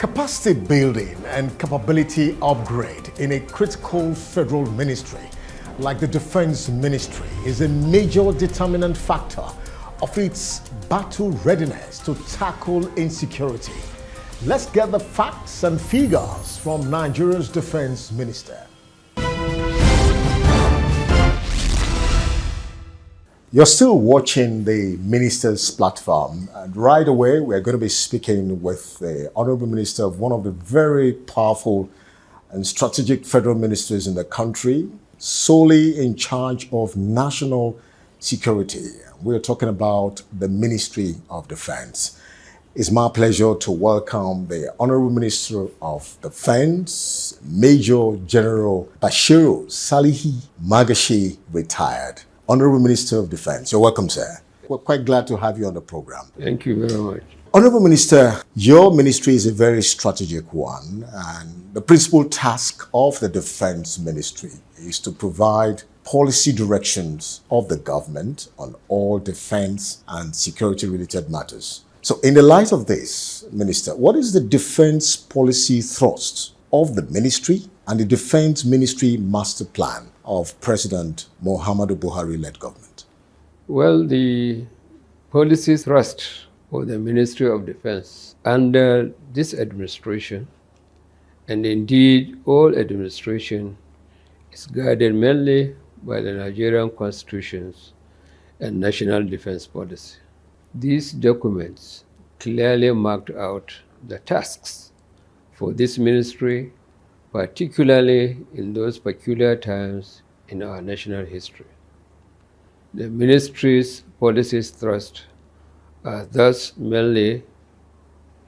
Capacity building and capability upgrade in a critical federal ministry like the Defense Ministry is a major determinant factor of its battle readiness to tackle insecurity. Let's get the facts and figures from Nigeria's Defense Minister. You're still watching the Minister's platform, and right away we're going to be speaking with the Honorable Minister of one of the very powerful and strategic federal ministries in the country, solely in charge of national security. We're talking about the Ministry of Defense. It's my pleasure to welcome the Honorable Minister of Defense, Major General Bashiru Salihi Magashi, retired. Honorable Minister of Defense, you're welcome, sir. We're quite glad to have you on the program. Thank you very much. Honorable Minister, your ministry is a very strategic one, and the principal task of the Defense Ministry is to provide policy directions of the government on all defense and security-related matters. So in the light of this, Minister, what is the defense policy thrust of the ministry and the Defense Ministry Master Plan of President Muhammadu Buhari-led government? Well, the policy thrust of the Ministry of Defense under this administration, and indeed all administration, is guided mainly by the Nigerian constitutions and national defense policy. These documents clearly marked out the tasks for this ministry, particularly in those peculiar times in our national history. The ministry's policies thrust are thus mainly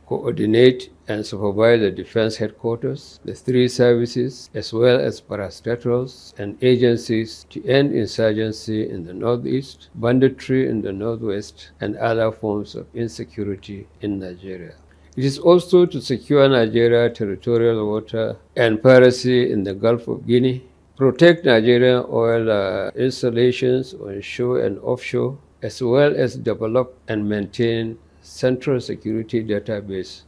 coordinate and supervise the defense headquarters, the three services, as well as parastatals and agencies to end insurgency in the northeast, banditry in the northwest, and other forms of insecurity in Nigeria. It is also to secure Nigeria territorial water and piracy in the Gulf of Guinea, protect Nigerian oil installations on shore and offshore, as well as develop and maintain central security database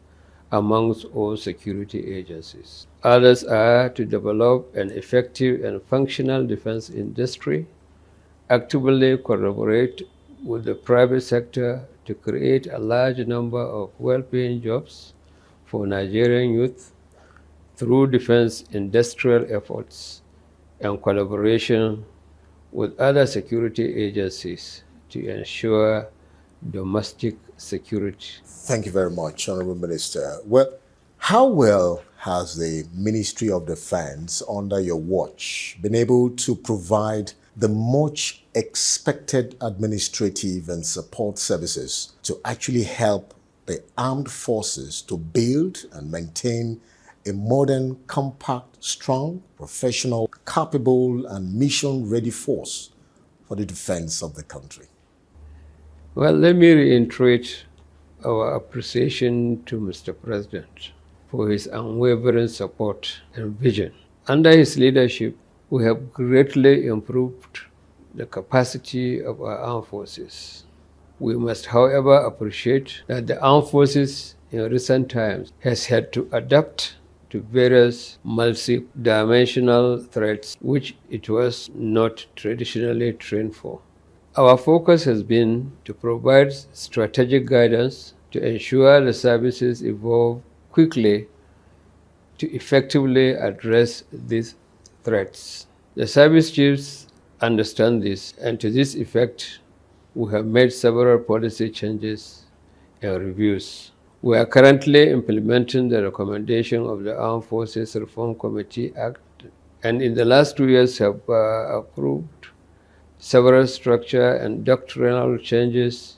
amongst all security agencies. Others are to develop an effective and functional defense industry, actively collaborate with the private sector to create a large number of well-paying jobs for Nigerian youth through defense industrial efforts and collaboration with other security agencies to ensure domestic security. Thank you very much, Honorable Minister. Well, how well has the Ministry of Defense, under your watch, been able to provide the much expected administrative and support services to actually help the armed forces to build and maintain a modern, compact, strong, professional, capable, and mission-ready force for the defense of the country? Well, let me reiterate our appreciation to Mr. President for his unwavering support and vision. Under his leadership, we have greatly improved the capacity of our armed forces. We must, however, appreciate that the armed forces in recent times has had to adapt to various multi-dimensional threats which it was not traditionally trained for. Our focus has been to provide strategic guidance to ensure the services evolve quickly to effectively address these threats. The service chiefs understand this, and to this effect, we have made several policy changes and reviews. We are currently implementing the recommendation of the Armed Forces Reform Committee Act, and in the last 2 years have approved several structure and doctrinal changes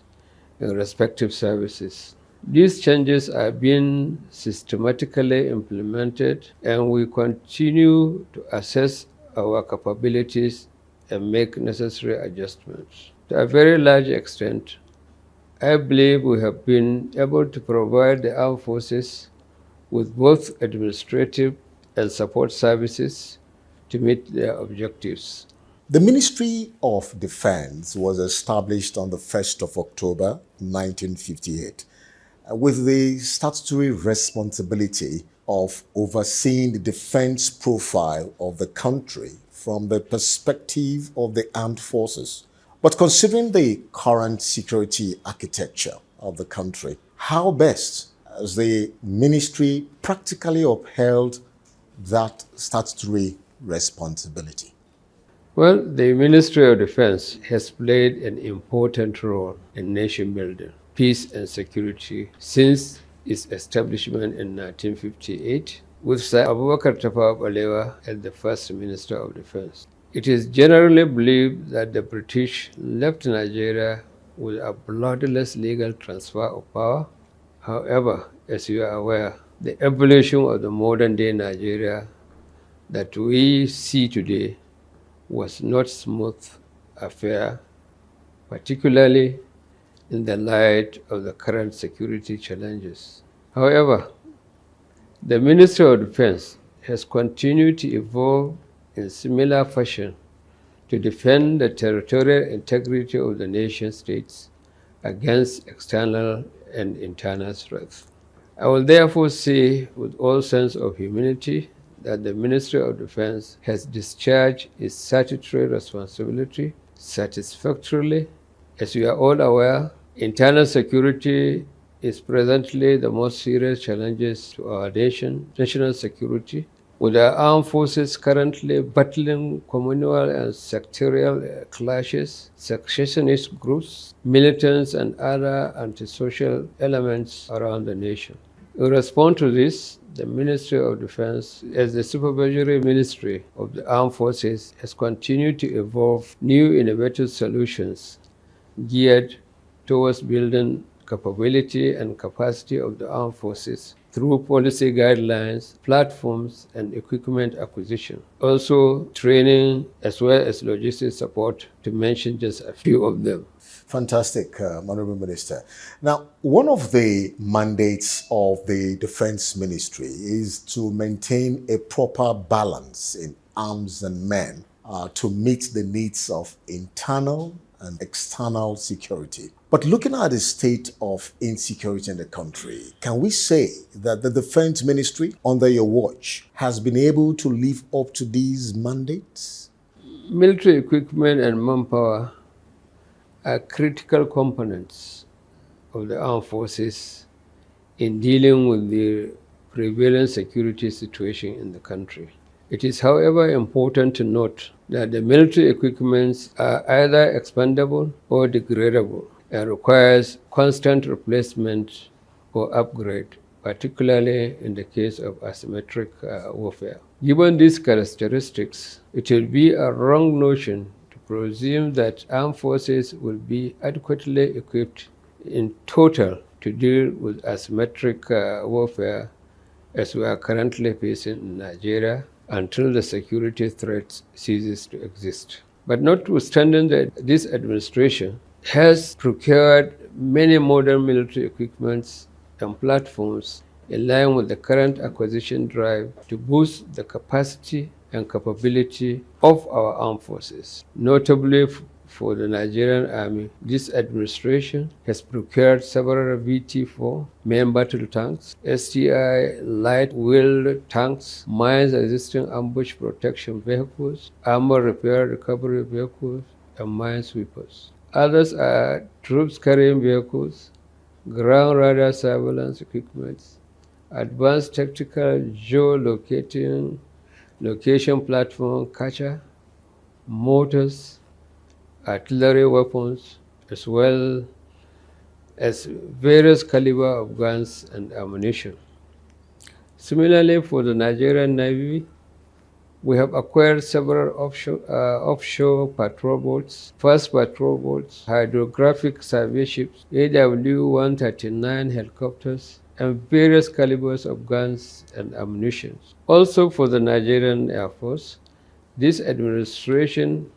in respective services. These changes are being systematically implemented, and we continue to assess our capabilities and make necessary adjustments. To a very large extent, I believe we have been able to provide the armed forces with both administrative and support services to meet their objectives. The Ministry of Defense was established on the 1st of October 1958, with the statutory responsibility of overseeing the defense profile of the country from the perspective of the armed forces. But considering the current security architecture of the country, how best has the ministry practically upheld that statutory responsibility? Well, the Ministry of Defense has played an important role in nation building, peace, and security since its establishment in 1958, with Sir Abubakar Tafawa Balewa as the first Minister of Defense. It is generally believed that the British left Nigeria with a bloodless legal transfer of power. However, as you are aware, the evolution of the modern day Nigeria that we see today was not smooth affair, particularly in the light of the current security challenges. However, the Ministry of Defense has continued to evolve in similar fashion to defend the territorial integrity of the nation states against external and internal threats. I will therefore say with all sense of humility that the Ministry of Defense has discharged its statutory responsibility satisfactorily. As you are all aware, internal security is presently the most serious challenges to our national security, with our armed forces currently battling communal and sectorial clashes, secessionist groups, militants, and other antisocial elements around the nation. In response to this, the Ministry of Defense, as the supervisory ministry of the armed forces, has continued to evolve new innovative solutions geared towards building capability and capacity of the armed forces through policy guidelines, platforms, and equipment acquisition. Also, training as well as logistics support, to mention just a few of them. Fantastic, Honorable Minister. Now, one of the mandates of the Defense Ministry is to maintain a proper balance in arms and men to meet the needs of internal and external security. But looking at the state of insecurity in the country, can we say that the Defense Ministry, under your watch, has been able to live up to these mandates? Military equipment and manpower are critical components of the armed forces in dealing with the prevailing security situation in the country. It is, however, important to note that the military equipments are either expendable or degradable and requires constant replacement or upgrade, particularly in the case of asymmetric warfare. Given these characteristics, it will be a wrong notion to presume that armed forces will be adequately equipped in total to deal with asymmetric warfare as we are currently facing in Nigeria until the security threat ceases to exist. But notwithstanding that, this administration has procured many modern military equipments and platforms in line with the current acquisition drive to boost the capacity and capability of our armed forces. Notably, for the Nigerian Army, this administration has procured several VT-4 main battle tanks, STI light-wheeled tanks, mines-resisting ambush protection vehicles, armor repair recovery vehicles, and minesweepers. Others are troops-carrying vehicles, ground radar surveillance equipment, advanced tactical geolocating location platform catcher, mortars, artillery weapons, as well as various caliber of guns and ammunition. Similarly, for the Nigerian Navy, we have acquired several offshore patrol boats, fast patrol boats, hydrographic survey ships, AW-139 helicopters, and various calibers of guns and ammunition. Also for the Nigerian Air Force, this administration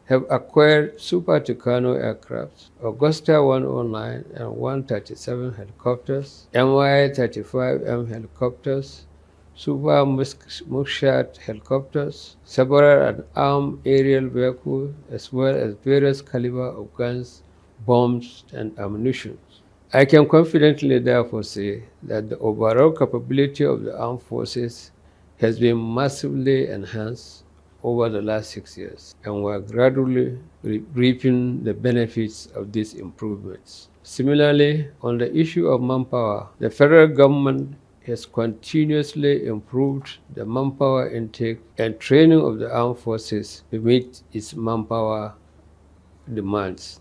have acquired Super Tucano aircraft, Augusta 109 and 137 helicopters, MY-35M helicopters, Super Mushat helicopters, several armed aerial vehicles, as well as various caliber of guns, bombs, and ammunition. I can confidently therefore say that the overall capability of the armed forces has been massively enhanced over the last 6 years, and we're gradually reaping the benefits of these improvements. Similarly, on the issue of manpower, the federal government has continuously improved the manpower intake and training of the armed forces to meet its manpower demands.